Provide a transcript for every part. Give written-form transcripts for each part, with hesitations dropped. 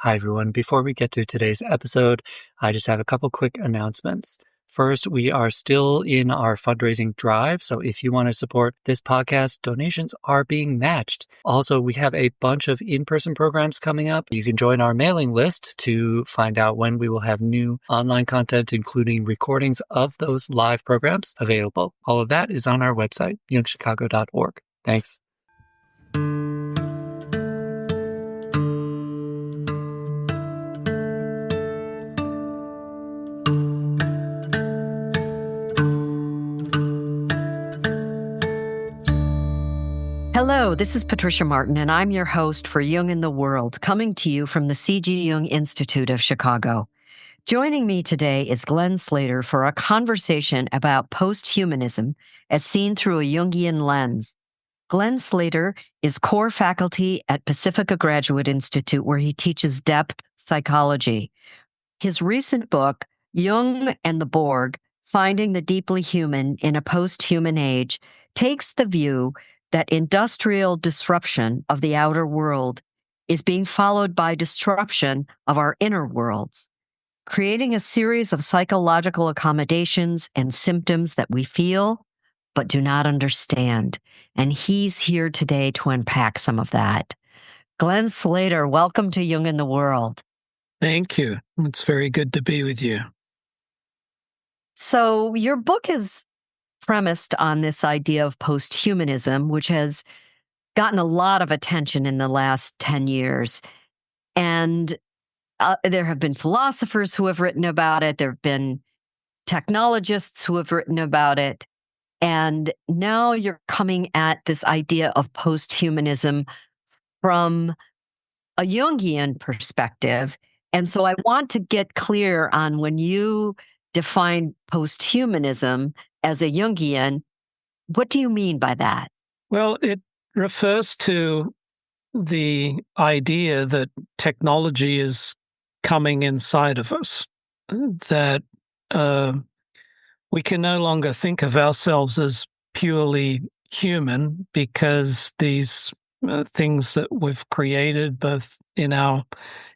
Hi, everyone. Before we get to today's episode, I just have a couple quick announcements. First, we are still in our fundraising drive, so if you want to support this podcast, donations are being matched. Also, we have a bunch of in-person programs coming up. You can join our mailing list to find out when we will have new online content, including recordings of those live programs available. All of that is on our website, jungchicago.org. Thanks. Hello, this is Patricia Martin, and I'm your host for Jung in the World, coming to you from the C.G. Jung Institute of Chicago. Joining me today is Glen Slater for a conversation about post-humanism as seen through a Jungian lens. Glen Slater is core faculty at Pacifica Graduate Institute, where he teaches depth psychology. His recent book, Jung and the Borg, Finding the Deeply Human in a Post-Human Age, takes the view that industrial disruption of the outer world is being followed by disruption of our inner worlds, creating a series of psychological accommodations and symptoms that we feel but do not understand. And he's here today to unpack some of that. Glen Slater, welcome to Jung in the World. Thank you. It's very good to be with you. So your book is premised on this idea of post-humanism, which has gotten a lot of attention in the last 10 years. And there have been philosophers who have written about it. There have been technologists who have written about it. And now you're coming at this idea of post-humanism from a Jungian perspective. And so I want to get clear on when you define post-humanism as a Jungian, what do you mean by that? Well, it refers to the idea that technology is coming inside of us, that we can no longer think of ourselves as purely human because these things that we've created, both in our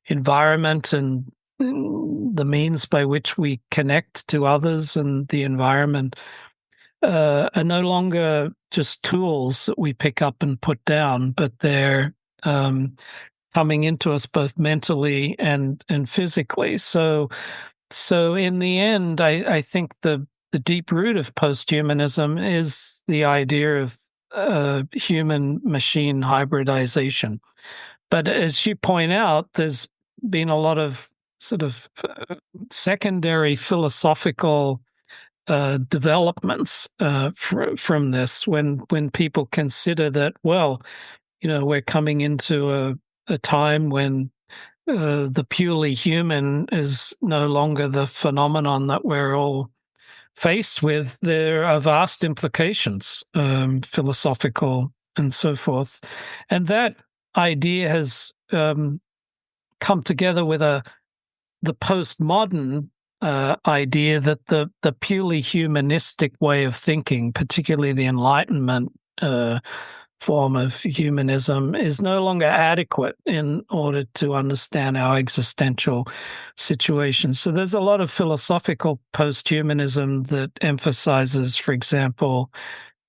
environment and the means by which we connect to others and the environment, are no longer just tools that we pick up and put down, but they're coming into us both mentally and physically. So in the end, I think the deep root of post-humanism is the idea of human-machine hybridization. But as you point out, there's been a lot of sort of secondary philosophical developments from this when people consider that, well, we're coming into a time when the purely human is no longer the phenomenon that we're all faced with. There are vast implications, philosophical and so forth. And that idea has come together with the postmodern idea that the purely humanistic way of thinking, particularly the Enlightenment form of humanism, is no longer adequate in order to understand our existential situation. So there's a lot of philosophical post-humanism that emphasizes, for example,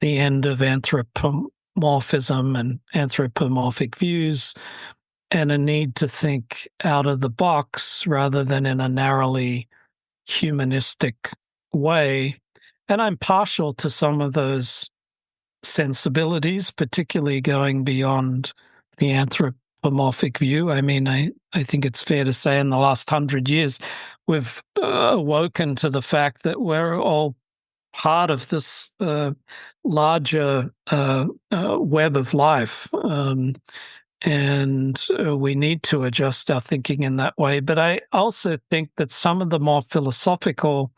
the end of anthropomorphism and anthropomorphic views, and a need to think out of the box rather than in a narrowly humanistic way. And I'm partial to some of those sensibilities, particularly going beyond the anthropomorphic view. I mean, I think it's fair to say in the last 100 years, we've awoken to the fact that we're all part of this larger web of life. And we need to adjust our thinking in that way. But I also think that some of the more philosophical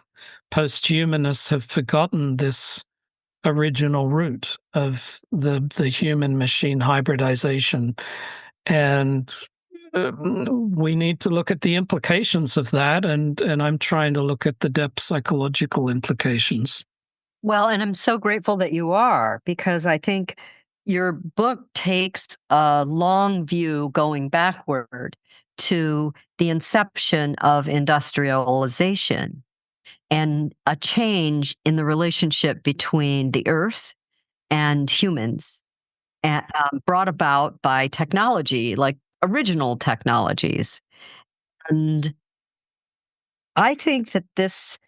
post-humanists have forgotten this original root of the human-machine hybridization. And we need to look at the implications of that, and I'm trying to look at the depth psychological implications. Well, and I'm so grateful that you are, because I think your book takes a long view going backward to the inception of industrialization and a change in the relationship between the earth and humans, brought about by technology, like original technologies. And I think that this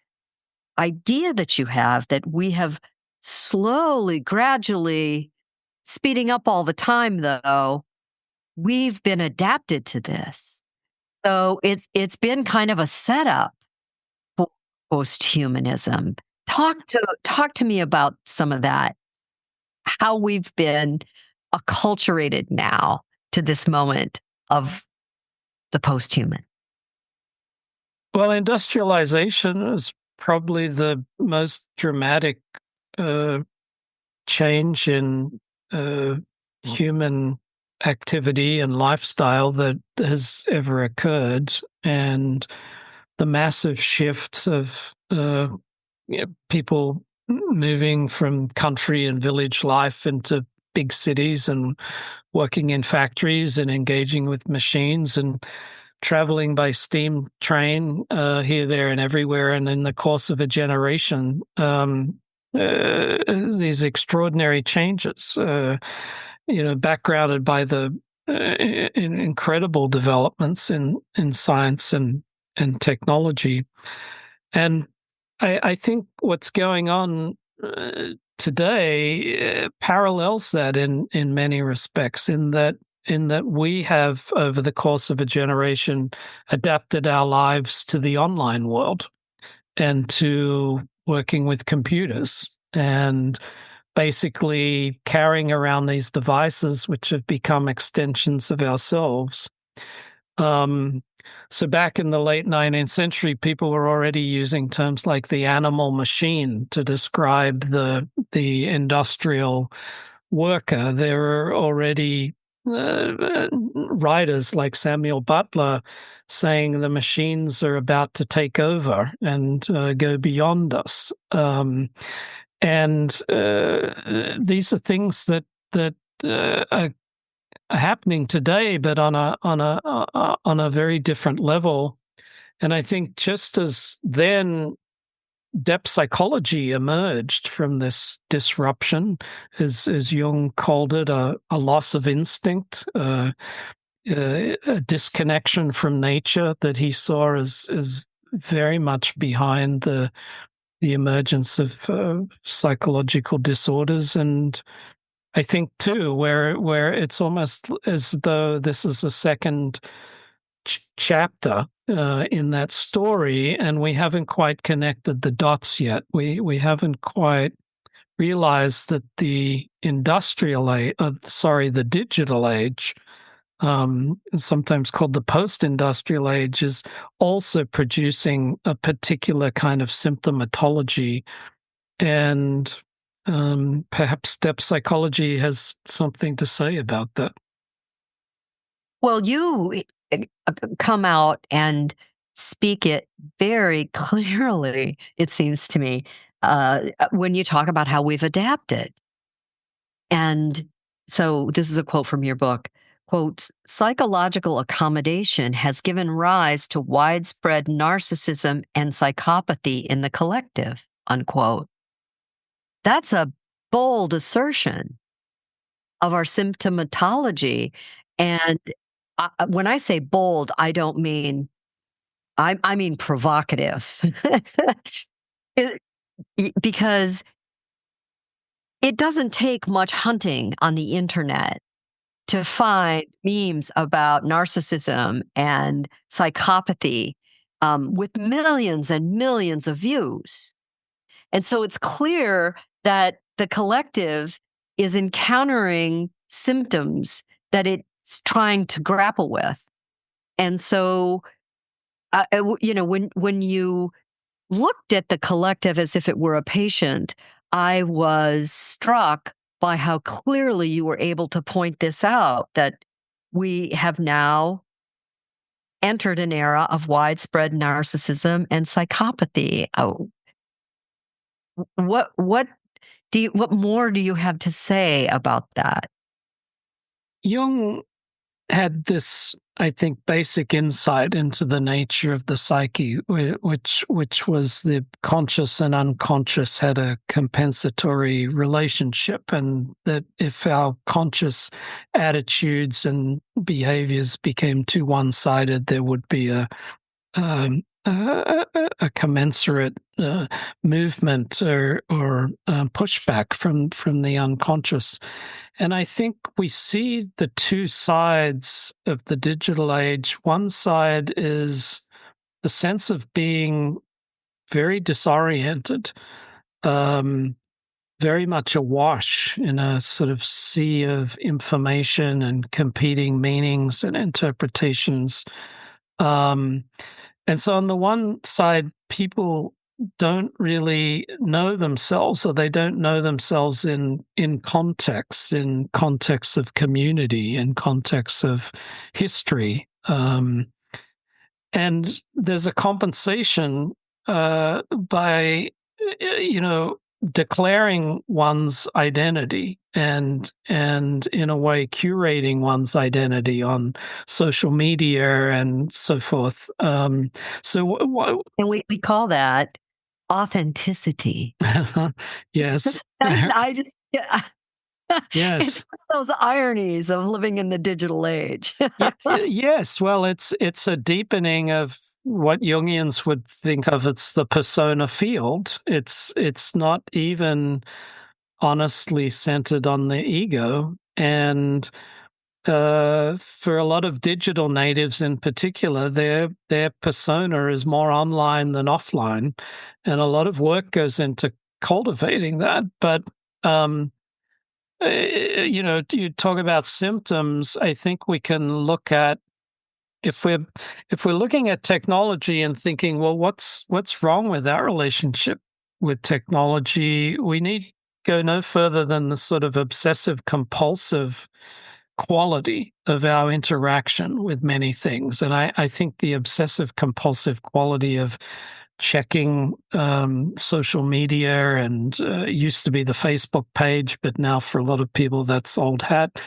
idea that you have, that we have slowly, gradually, speeding up all the time, though, we've been adapted to this. So it's been kind of a setup for post-humanism. Talk to me about some of that, how we've been acculturated now to this moment of the post-human. Well, industrialization is probably the most dramatic change in human activity and lifestyle that has ever occurred, and the massive shift of people moving from country and village life into big cities and working in factories and engaging with machines and traveling by steam train here, there, and everywhere. And in the course of a generation, these extraordinary changes, backgrounded by the incredible developments in science and technology. And I think what's going on today parallels that in many respects, in that we have, over the course of a generation, adapted our lives to the online world and to working with computers and basically carrying around these devices which have become extensions of ourselves. So back in the late 19th century, people were already using terms like the animal machine to describe the industrial worker. There were already writers like Samuel Butler saying the machines are about to take over and go beyond us. And these are things that are happening today, but on a very different level. And I think just as then depth psychology emerged from this disruption, as Jung called it, a loss of instinct, a disconnection from nature that he saw as very much behind the emergence of psychological disorders. And I think too, where it's almost as though this is a second chapter in that story, and we haven't quite connected the dots yet. We haven't quite realized that the the digital age, sometimes called the post-industrial age, is also producing a particular kind of symptomatology, and perhaps depth psychology has something to say about that. Well, you come out and speak it very clearly, it seems to me, when you talk about how we've adapted. And so this is a quote from your book. Quote, psychological accommodation has given rise to widespread narcissism and psychopathy in the collective, unquote. That's a bold assertion of our symptomatology. And when I say bold, I don't mean, I mean provocative. Because it doesn't take much hunting on the internet to find memes about narcissism and psychopathy with millions and millions of views. And so it's clear that the collective is encountering symptoms that it's trying to grapple with. And so, when you looked at the collective as if it were a patient, I was struck by how clearly you were able to point this out, that we have now entered an era of widespread narcissism and psychopathy. Oh, what more do you have to say about that? Jung had this I think, basic insight into the nature of the psyche, which was the conscious and unconscious had a compensatory relationship, and that if our conscious attitudes and behaviors became too one-sided, there would be a commensurate movement or pushback from the unconscious. And I think we see the two sides of the digital age. One side is the sense of being very disoriented, very much awash in a sort of sea of information and competing meanings and interpretations. And so on the one side, people don't really know themselves, or they don't know themselves in context of community, in context of history. And there's a compensation by, declaring one's identity and in a way curating one's identity on social media and so forth. And we call that authenticity. Yes. I just, yes. It's those ironies of living in the digital age. Yes. Well, it's a deepening of what Jungians would think of as the persona field. It's not even honestly centered on the ego. And for a lot of digital natives in particular, their persona is more online than offline, and a lot of work goes into cultivating that. But you talk about symptoms. I think we can look at, if we're looking at technology and thinking, well, what's wrong with our relationship with technology? We need to go no further than the sort of obsessive compulsive quality of our interaction with many things. And I think the obsessive compulsive quality of checking social media, and used to be the Facebook page, but now for a lot of people that's old hat.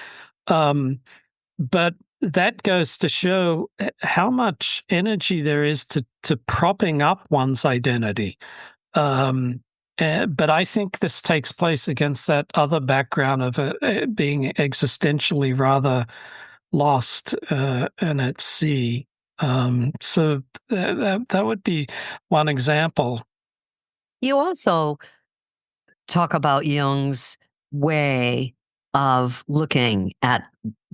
But that goes to show how much energy there is to propping up one's identity. But I think this takes place against that other background of being existentially rather lost and at sea. So that would be one example. You also talk about Jung's way of looking at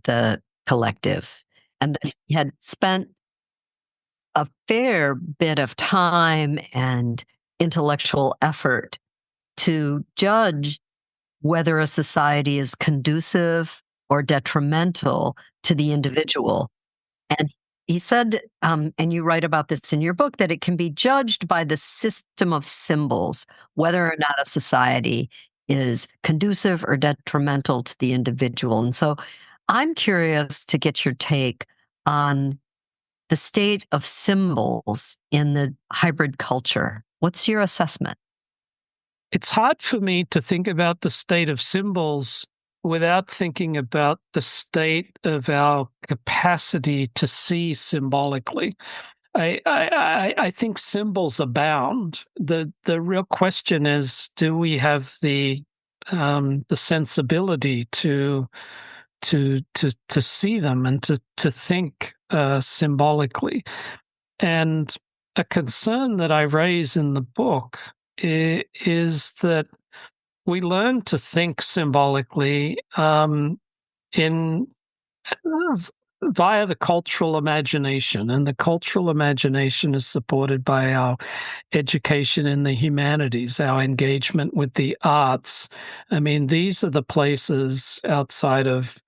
the collective, and that he had spent a fair bit of time and intellectual effort to judge whether a society is conducive or detrimental to the individual. And he said, and you write about this in your book, that it can be judged by the system of symbols, whether or not a society is conducive or detrimental to the individual. And so I'm curious to get your take on the state of symbols in the hybrid culture. What's your assessment? It's hard for me to think about the state of symbols without thinking about the state of our capacity to see symbolically. I think symbols abound. The real question is, do we have the sensibility to see them and to think symbolically? And a concern that I raise in the book is that we learn to think symbolically via the cultural imagination, and the cultural imagination is supported by our education in the humanities, our engagement with the arts. I mean, these are the places outside of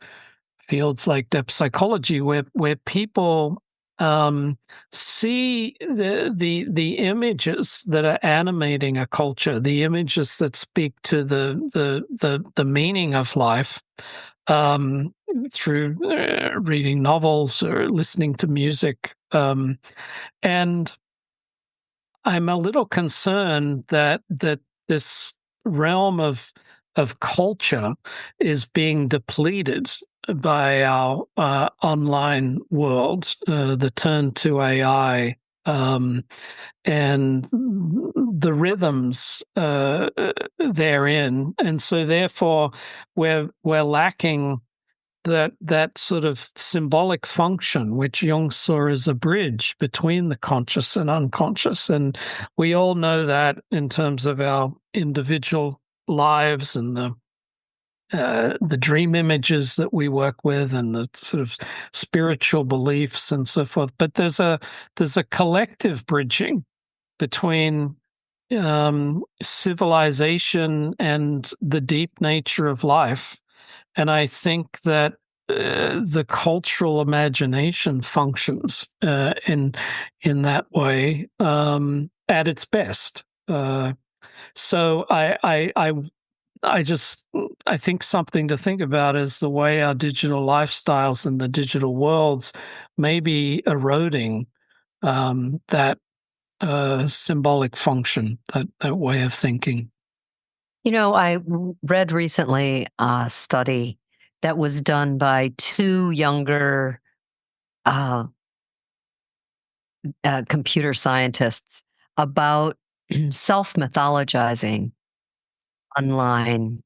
fields like depth psychology where people see the images that are animating a culture, the images that speak to the meaning of life, through reading novels or listening to music. And I'm a little concerned that this realm of culture is being depleted by our online world, the turn to AI, and the rhythms therein, and so therefore we're lacking that sort of symbolic function, which Jung saw as a bridge between the conscious and unconscious. And we all know that in terms of our individual lives and the dream images that we work with and the sort of spiritual beliefs and so forth. But there's a collective bridging between civilization and the deep nature of life. And I think that the cultural imagination functions in that way at its best. So I think something to think about is the way our digital lifestyles and the digital worlds may be eroding that symbolic function, that way of thinking. I read recently a study that was done by two younger computer scientists about self-mythologizing online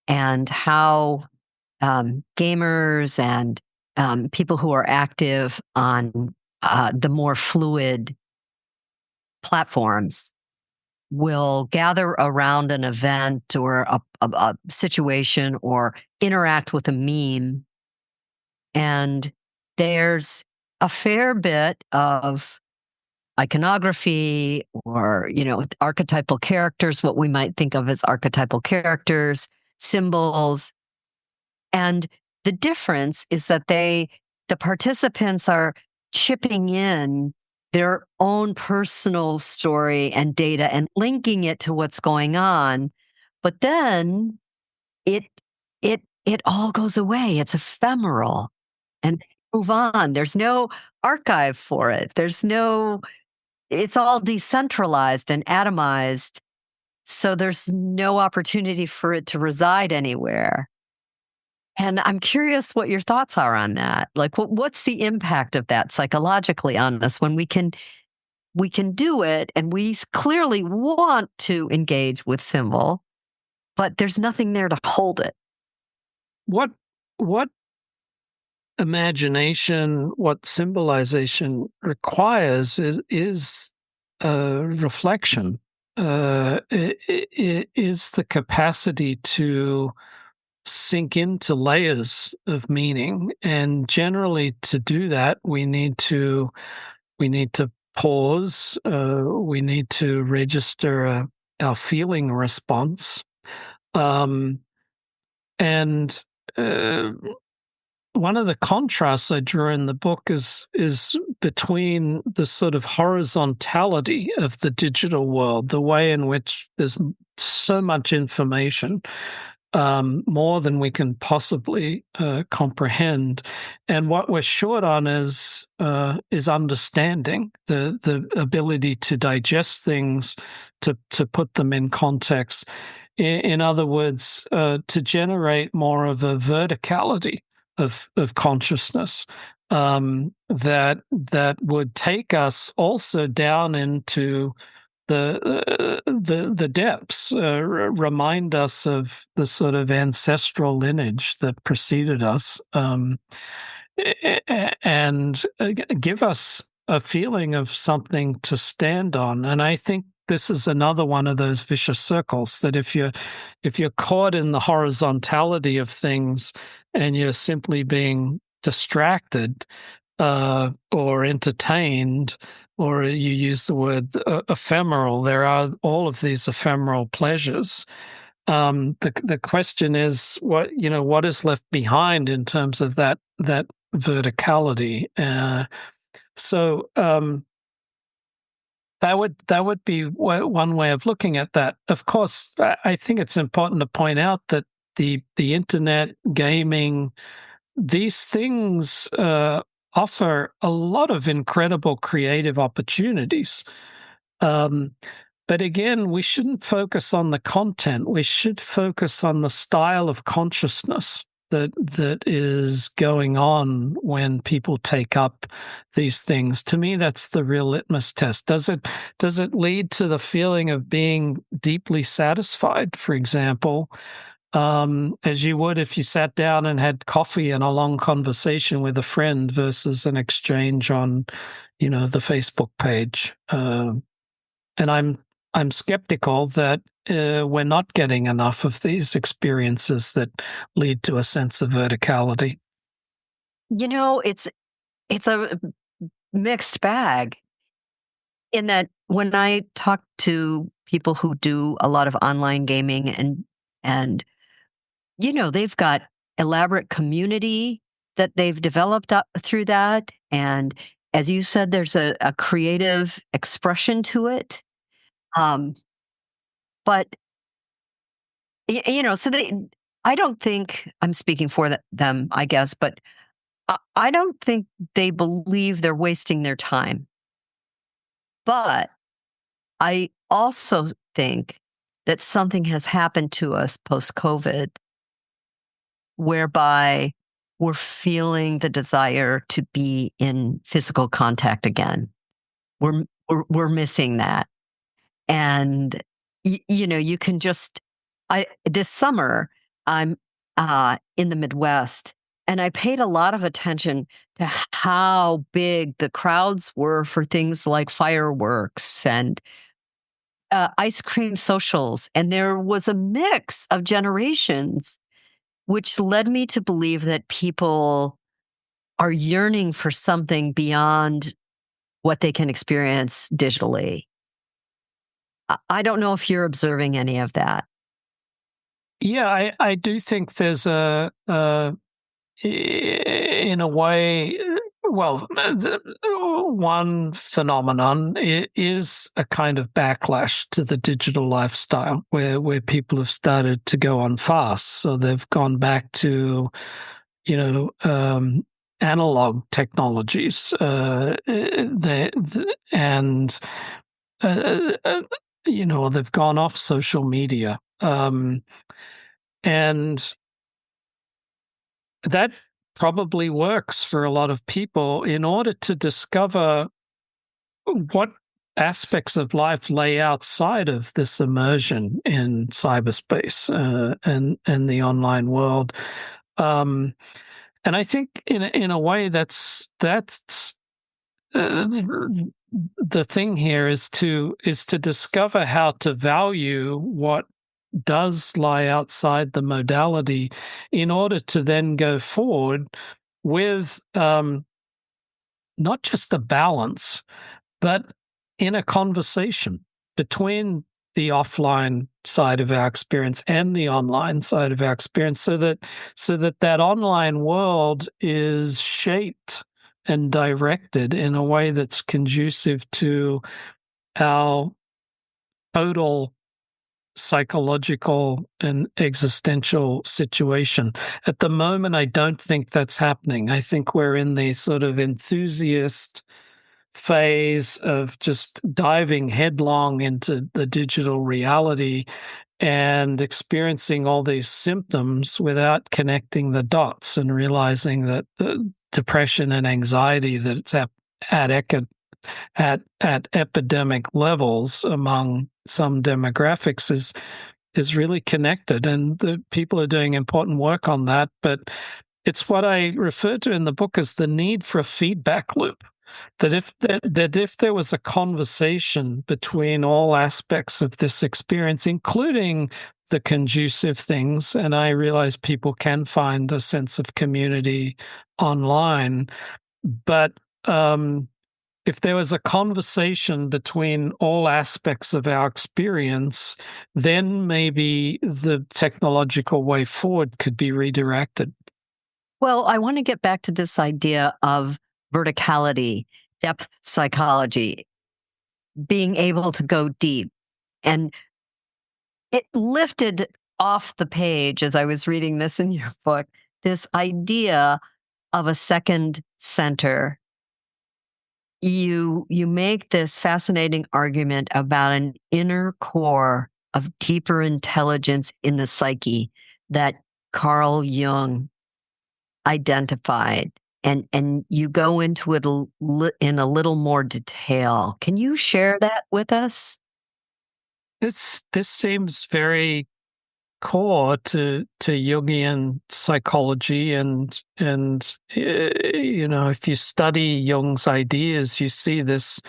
and how gamers and people who are active on the more fluid platforms will gather around an event or a situation or interact with a meme. And there's a fair bit of iconography or, archetypal characters, what we might think of as archetypal characters, symbols. And the difference is that the participants are chipping in their own personal story and data and linking it to what's going on. But then it all goes away. It's ephemeral and move on. There's no archive for it. It's all decentralized and atomized. So there's no opportunity for it to reside anywhere. And I'm curious what your thoughts are on that. Like, what's the impact of that psychologically on us when we can do it and we clearly want to engage with symbol, but there's nothing there to hold it? What imagination, what symbolization requires is reflection. It is the capacity to sink into layers of meaning, and generally to do that we need to pause, we need to register our feeling response, and one of the contrasts I drew in the book is between the sort of horizontality of the digital world, the way in which there's so much information, more than we can possibly comprehend, and what we're short on is understanding, the ability to digest things, to put them in context. In other words, to generate more of a verticality of consciousness that would take us also down into the depths, remind us of the sort of ancestral lineage that preceded us, and give us a feeling of something to stand on. And I think this is another one of those vicious circles, that if you're caught in the horizontality of things and you're simply being distracted or entertained, or you use the word ephemeral, there are all of these ephemeral pleasures. The question is, what is left behind in terms of that verticality. So that would be one way of looking at that. Of course, I think it's important to point out that the internet, gaming, these things offer a lot of incredible creative opportunities. But again, we shouldn't focus on the content. We should focus on the style of consciousness that is going on when people take up these things. To me, that's the real litmus test. Does it lead to the feeling of being deeply satisfied, for example, as you would if you sat down and had coffee and a long conversation with a friend versus an exchange on, the Facebook page? And I'm skeptical that we're not getting enough of these experiences that lead to a sense of verticality. It's a mixed bag in that when I talk to people who do a lot of online gaming and they've got elaborate community that they've developed up through that. And as you said, there's a creative expression to it. But, so I don't think, I'm speaking for them, I guess, but I don't think they believe they're wasting their time. But I also think that something has happened to us post-COVID whereby we're feeling the desire to be in physical contact again. We're missing that. And, you can just, this summer, I'm in the Midwest, and I paid a lot of attention to how big the crowds were for things like fireworks and ice cream socials. And there was a mix of generations, which led me to believe that people are yearning for something beyond what they can experience digitally. I don't know if you're observing any of that. Yeah, I do think there's in a way, well, one phenomenon is a kind of backlash to the digital lifestyle where people have started to go on fast. So they've gone back to, analog technologies, they've gone off social media. And that probably works for a lot of people in order to discover what aspects of life lay outside of this immersion in cyberspace and the online world. And I think in a way that's the thing here is to discover how to value what does lie outside the modality in order to then go forward with not just a balance, but in a conversation between the offline side of our experience and the online side of our experience, so that online world is shaped and directed in a way that's conducive to our total psychological and existential situation. At the moment, I don't think that's happening. I think we're in the sort of enthusiast phase of just diving headlong into the digital reality and experiencing all these symptoms without connecting the dots and realizing that the depression and anxiety that it's at epidemic levels among some demographics is really connected, and the people are doing important work on that. But it's what I refer to in the book as the need for a feedback loop. That if there was a conversation between all aspects of this experience, including the conducive things, and I realize people can find a sense of community online, but if there was a conversation between all aspects of our experience, then maybe the technological way forward could be redirected. Well, I want to get back to this idea of verticality, depth psychology, being able to go deep. And it lifted off the page as I was reading this in your book, this idea of a second center. You make this fascinating argument about an inner core of deeper intelligence in the psyche that Carl Jung identified, and you go into it in a little more detail. Can you share that with us? This seems very core to Jungian psychology, and if you study Jung's ideas, you see this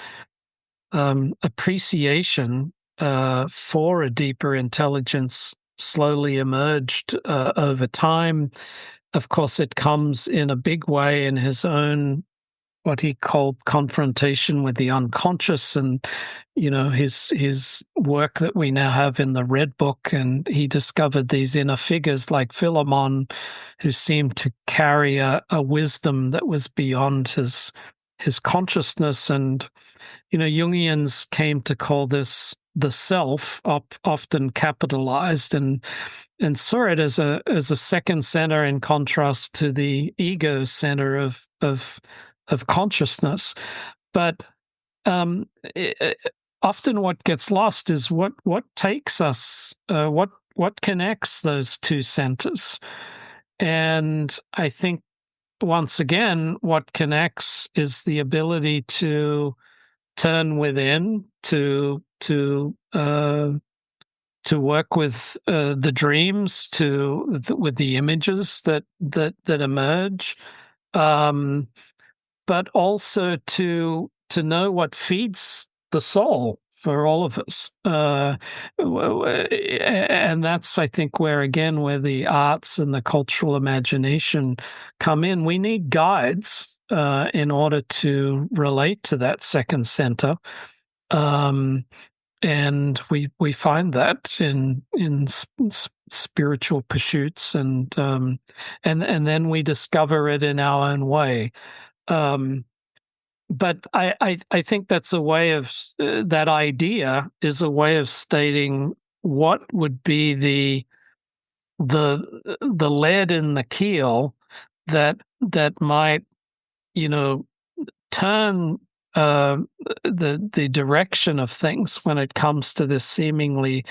appreciation for a deeper intelligence slowly emerged over time. Of course, it comes in a big way in his own, what he called confrontation with the unconscious, and his work that we now have in the Red Book. And he discovered these inner figures like Philemon, who seemed to carry a wisdom that was beyond his consciousness. And Jungians came to call this the self, often capitalized, and saw it as a second center in contrast to the ego center of consciousness. But often what gets lost is what takes us, what connects those two centers. And I think, once again, what connects is the ability to turn within, to work with the dreams, with the images that emerge, but also to know what feeds the soul for all of us. And that's, I think, where the arts and the cultural imagination come in. We need guides in order to relate to that second center. And we find that in spiritual pursuits, and then we discover it in our own way. But I think that's a way of that idea is a way of stating what would be the lead in the keel that might turn the direction of things when it comes to this seemingly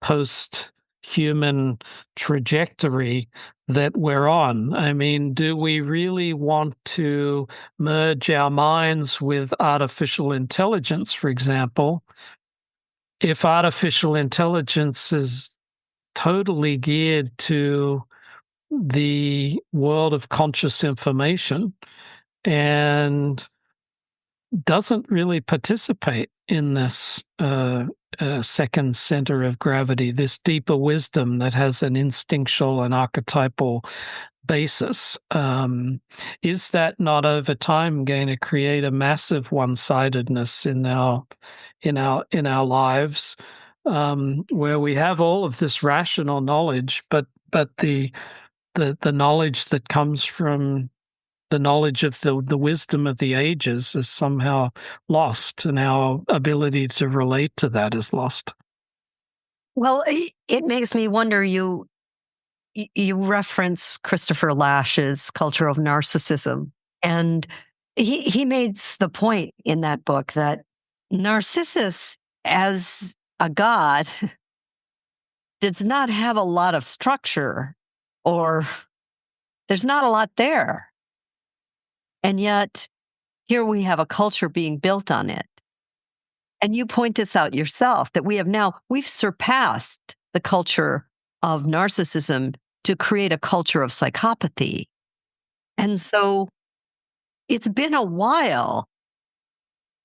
post-human trajectory that we're on. I mean, do we really want to merge our minds with artificial intelligence, for example, if artificial intelligence is totally geared to the world of conscious information and doesn't really participate in this second center of gravity, this deeper wisdom that has an instinctual and archetypal basis? Is that not over time going to create a massive one-sidedness in our lives, where we have all of this rational knowledge, but the knowledge that comes from the knowledge of the wisdom of the ages is somehow lost, and our ability to relate to that is lost? Well, it makes me wonder, you reference Christopher Lash's Culture of Narcissism, and he makes the point in that book that Narcissus, as a god, does not have a lot of structure, or there's not a lot there. And yet, here we have a culture being built on it. And you point this out yourself, that we've surpassed the culture of narcissism to create a culture of psychopathy. And so it's been a while,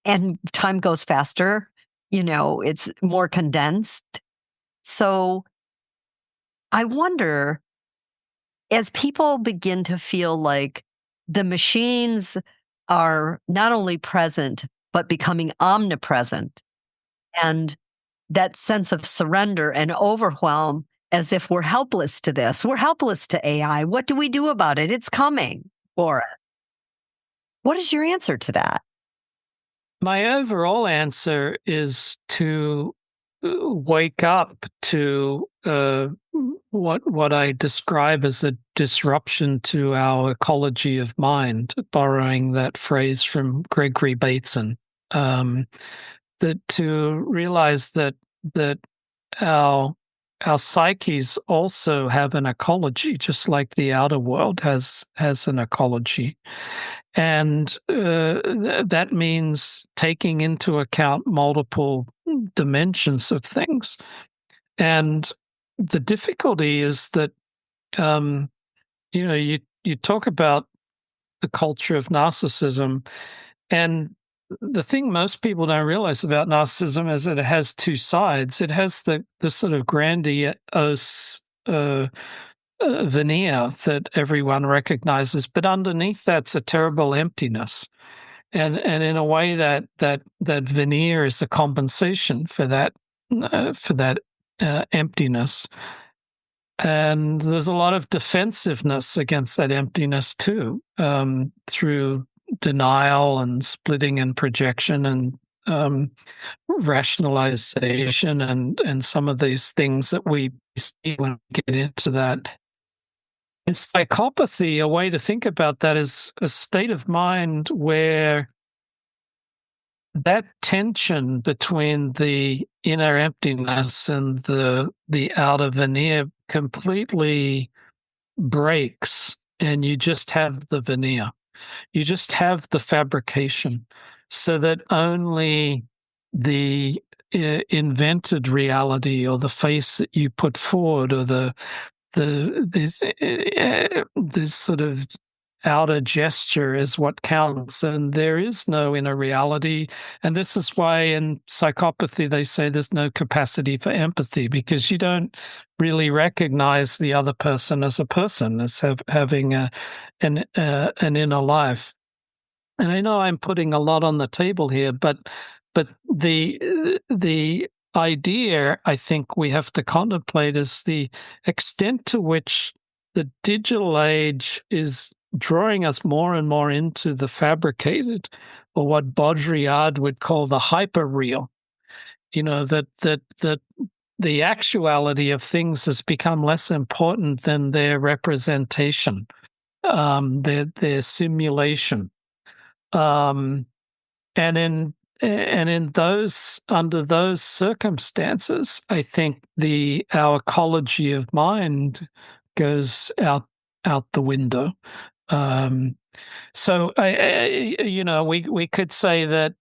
and time goes faster, it's more condensed. So I wonder, as people begin to feel like the machines are not only present, but becoming omnipresent, and that sense of surrender and overwhelm, as if we're helpless to this. We're helpless to AI. What do we do about it? It's coming for us. What is your answer to that? My overall answer is to wake up to what I describe as a disruption to our ecology of mind, borrowing that phrase from Gregory Bateson. That to realize that our our psyches also have an ecology, just like the outer world has an ecology. And that means taking into account multiple dimensions of things. And the difficulty is that, you talk about the culture of narcissism, and the thing most people don't realize about narcissism is that it has two sides. It has the sort of grandiose veneer that everyone recognizes, but underneath that's a terrible emptiness. And in a way that veneer is a compensation for that emptiness. And there's a lot of defensiveness against that emptiness too, through denial and splitting and projection and rationalization and some of these things that we see when we get into that. In psychopathy, a way to think about that is a state of mind where that tension between the inner emptiness and the outer veneer completely breaks, and you just have the veneer. You just have the fabrication, so that only the invented reality or the face that you put forward or this sort of outer gesture is what counts, and there is no inner reality. And this is why in psychopathy they say there's no capacity for empathy, because you don't really recognize the other person as a person, as having an inner life. And I know I'm putting a lot on the table here, but the idea I think we have to contemplate is the extent to which the digital age is drawing us more and more into the fabricated, or what Baudrillard would call the hyperreal. That the actuality of things has become less important than their representation, their simulation, and in those, under those circumstances, I think our ecology of mind goes out the window. So we could say that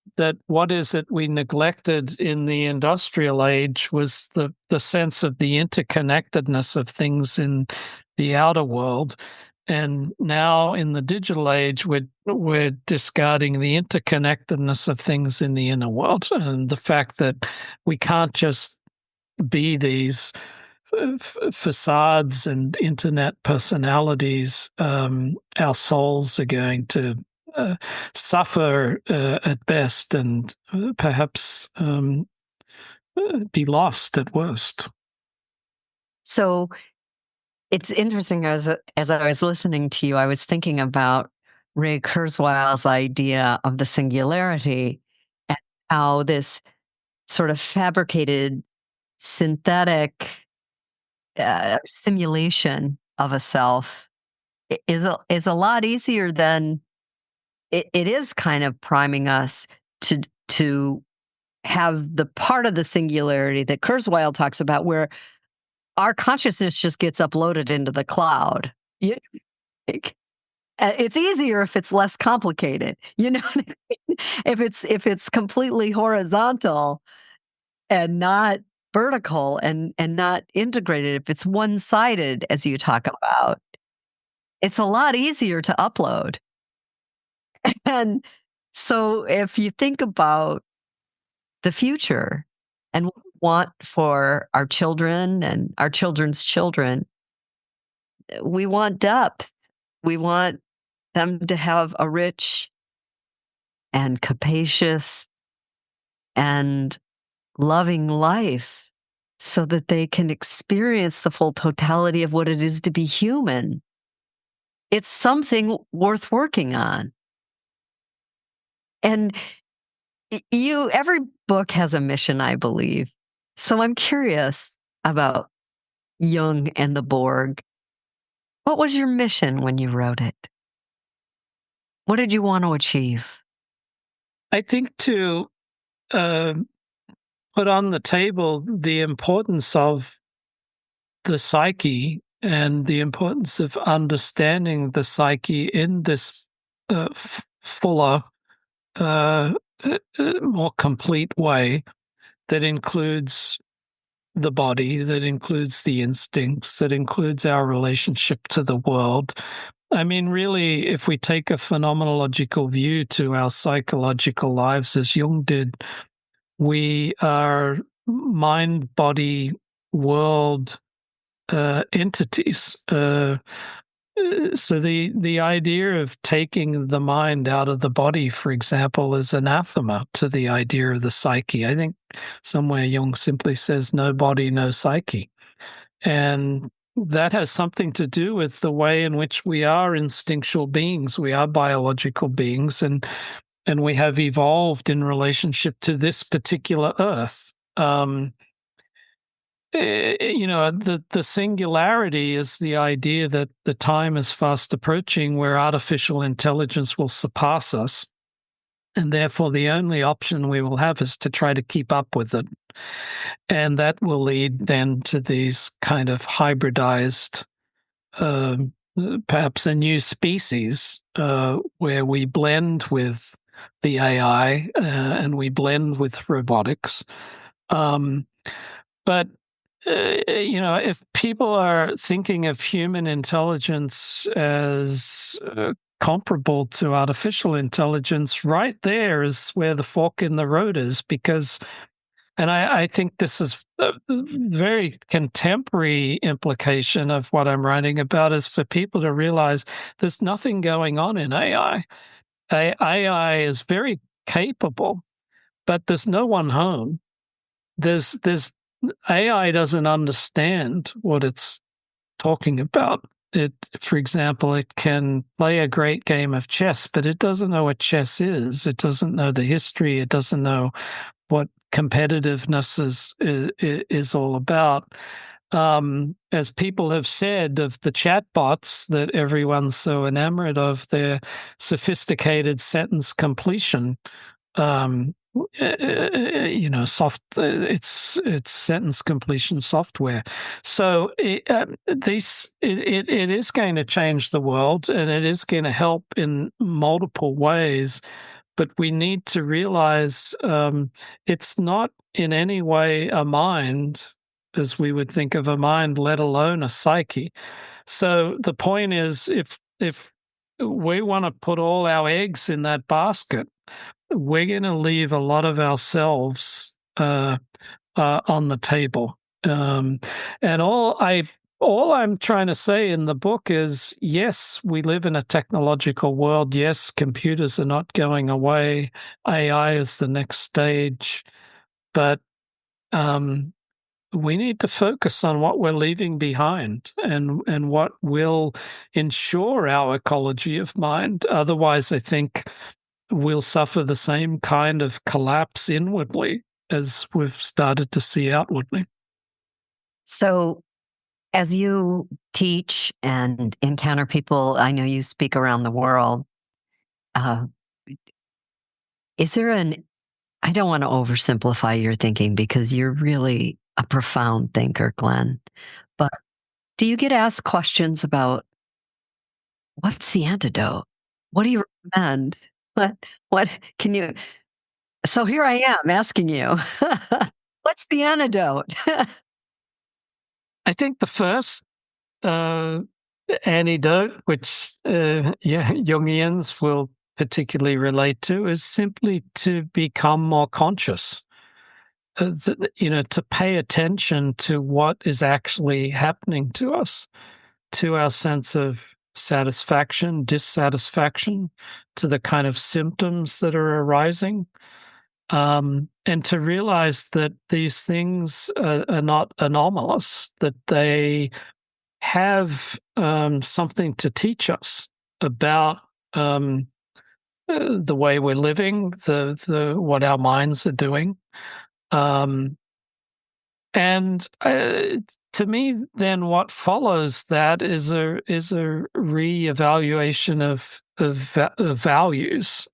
what is it we neglected in the industrial age was the sense of the interconnectedness of things in the outer world. And now in the digital age, we're discarding the interconnectedness of things in the inner world, and the fact that we can't just be these facades and internet personalities. Our souls are going to suffer at best, and perhaps be lost at worst. So it's interesting, as I was listening to you, I was thinking about Ray Kurzweil's idea of the singularity, and how this sort of fabricated synthetic simulation of a self is a lot easier than it is kind of priming us to have the part of the singularity that Kurzweil talks about, where our consciousness just gets uploaded into the cloud. It's easier if it's less complicated, if it's completely horizontal and not vertical and not integrated, if it's one-sided, as you talk about, it's a lot easier to upload. And so if you think about the future and what we want for our children and our children's children, we want depth. We want them to have a rich and capacious and loving life, so that they can experience the full totality of what it is to be human. It's something worth working on. And every book has a mission, I believe. So I'm curious about Jung and the Borg. What was your mission when you wrote it? What did you want to achieve? I think to put on the table the importance of the psyche and the importance of understanding the psyche in this fuller, more complete way that includes the body, that includes the instincts, that includes our relationship to the world. I mean, really, if we take a phenomenological view to our psychological lives, as Jung did, we are mind, body, world entities. So the idea of taking the mind out of the body, for example, is anathema to the idea of the psyche. I think somewhere Jung simply says, no body, no psyche. And that has something to do with the way in which we are instinctual beings. We are biological beings, and we have evolved in relationship to this particular earth. The singularity is the idea that the time is fast approaching where artificial intelligence will surpass us, and therefore the only option we will have is to try to keep up with it. And that will lead then to these kind of hybridized, perhaps a new species, where we blend with the AI and we blend with robotics. But if people are thinking of human intelligence as comparable to artificial intelligence, right there is where the fork in the road is, because, and I think this is a very contemporary implication of what I'm writing about, is for people to realize there's nothing going on in AI. AI is very capable, but there's no one home. There's AI doesn't understand what it's talking about. For example, it can play a great game of chess, but it doesn't know what chess is. It doesn't know the history. It doesn't know what competitiveness is all about. As people have said of the chatbots that everyone's so enamored of, their sophisticated sentence completion. It's sentence completion software. So it is going to change the world, and it is going to help in multiple ways. But we need to realize it's not in any way a mind, as we would think of a mind, let alone a psyche. So the point is, if we want to put all our eggs in that basket, we're going to leave a lot of ourselves on the table. And all I'm trying to say in the book is, yes, we live in a technological world. Yes, computers are not going away. AI is the next stage. But we need to focus on what we're leaving behind and what will ensure our ecology of mind. Otherwise, I think we'll suffer the same kind of collapse inwardly as we've started to see outwardly. So as you teach and encounter people, I know you speak around the world, is there I don't want to oversimplify your thinking because you're really a profound thinker, Glen, but do you get asked questions about what's the antidote? What do you recommend? What can you? So here I am asking you, what's the antidote? I think the first antidote, which Jungians will particularly relate to, is simply to become more conscious. To pay attention to what is actually happening to us, to our sense of satisfaction, dissatisfaction, to the kind of symptoms that are arising, and to realize that these things are not anomalous, that they have something to teach us about the way we're living, the what our minds are doing. And to me, then what follows that is a reevaluation of values.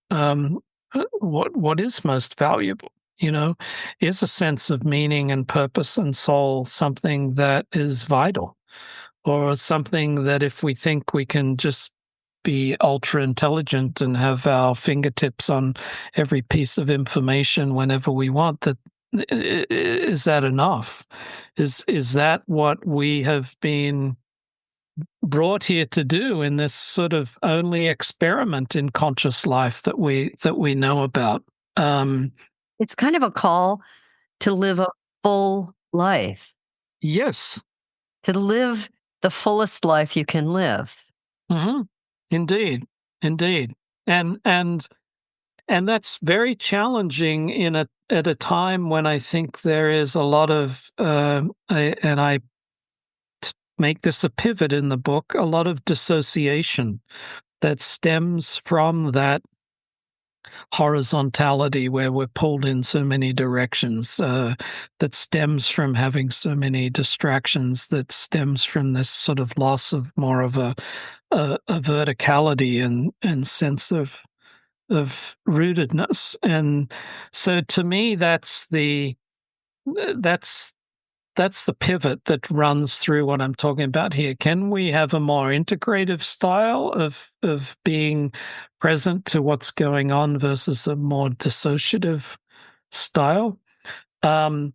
What is most valuable? Is a sense of meaning and purpose and soul something that is vital, or something that if we think we can just be ultra intelligent and have our fingertips on every piece of information whenever we want, that is that enough? Is that what we have been brought here to do in this sort of only experiment in conscious life that we know about? It's kind of a call to live a full life. Yes. To live the fullest life you can live. Mm-hmm. Indeed. And that's very challenging at a time when I think there is a lot of, and I make this a pivot in the book, a lot of dissociation that stems from that horizontality where we're pulled in so many directions, that stems from having so many distractions, that stems from this sort of loss of more of a verticality and sense of rootedness. And so to me, that's the pivot that runs through what I'm talking about here. Can we have a more integrative style of being present to what's going on versus a more dissociative style? And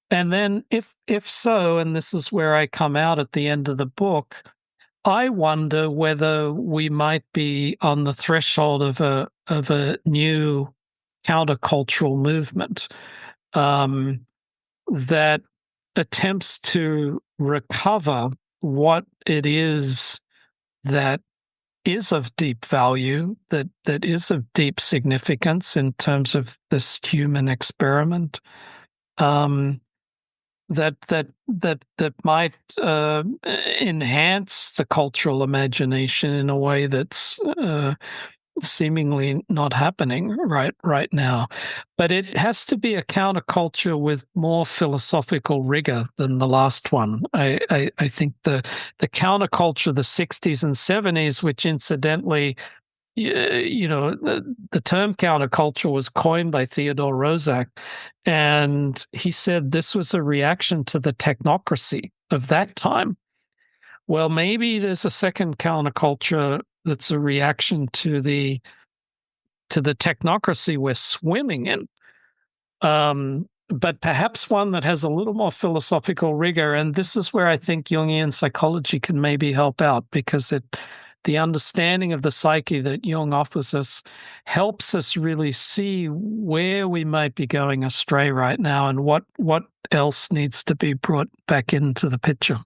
then if so, and this is where I come out at the end of the book, I wonder whether we might be on the threshold of a new countercultural movement that attempts to recover what it is that is of deep value, that is of deep significance in terms of this human experiment, that might enhance the cultural imagination in a way that's seemingly not happening right now. But it has to be a counterculture with more philosophical rigor than the last one. I think the counterculture, the 60s and 70s, which incidentally, the term counterculture was coined by Theodore Roszak, and he said this was a reaction to the technocracy of that time. Well, maybe there's a second counterculture that's a reaction to the technocracy we're swimming in, but perhaps one that has a little more philosophical rigor. And this is where I think Jungian psychology can maybe help out, because the understanding of the psyche that Jung offers us helps us really see where we might be going astray right now and what else needs to be brought back into the picture.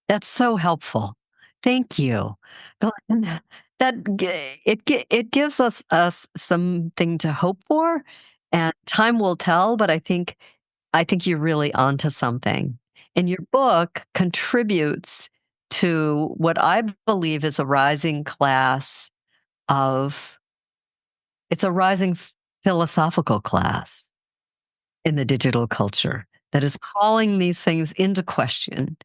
That's so helpful. Thank you. That it gives us something to hope for, and time will tell. But I think you're really onto something. And your book contributes to what I believe is a rising philosophical class in the digital culture that is calling these things into question,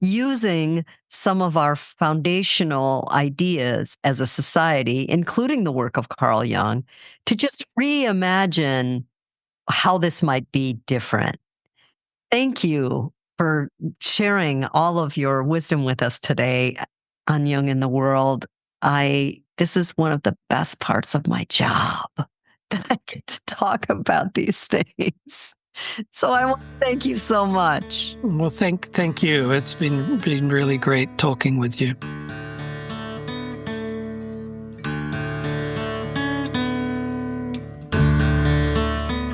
using some of our foundational ideas as a society, including the work of Carl Jung, to just reimagine how this might be different. Thank you for sharing all of your wisdom with us today on Jung in the World. This is one of the best parts of my job, that I get to talk about these things. So I want to thank you so much. Well, thank you. It's been really great talking with you.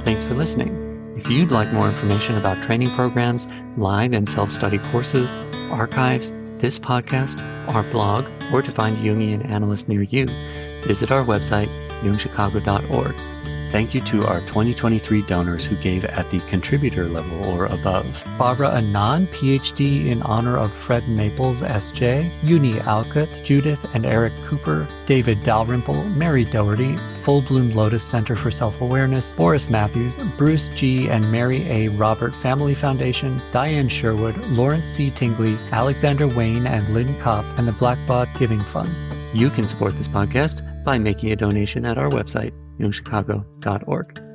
Thanks for listening. If you'd like more information about training programs, live and self-study courses, archives, this podcast, our blog, or to find Jungian analysts near you, visit our website, jungchicago.org. Thank you to our 2023 donors who gave at the contributor level or above. Barbara Anand, PhD in honor of Fred Maples, SJ, Uni Alcott, Judith and Eric Cooper, David Dalrymple, Mary Doherty, Full Bloom Lotus Center for Self-Awareness, Boris Matthews, Bruce G. and Mary A. Robert Family Foundation, Diane Sherwood, Lawrence C. Tingley, Alexander Wayne and Lynn Kopp, and the Blackbaud Giving Fund. You can support this podcast by making a donation at our website, jungchicago.org.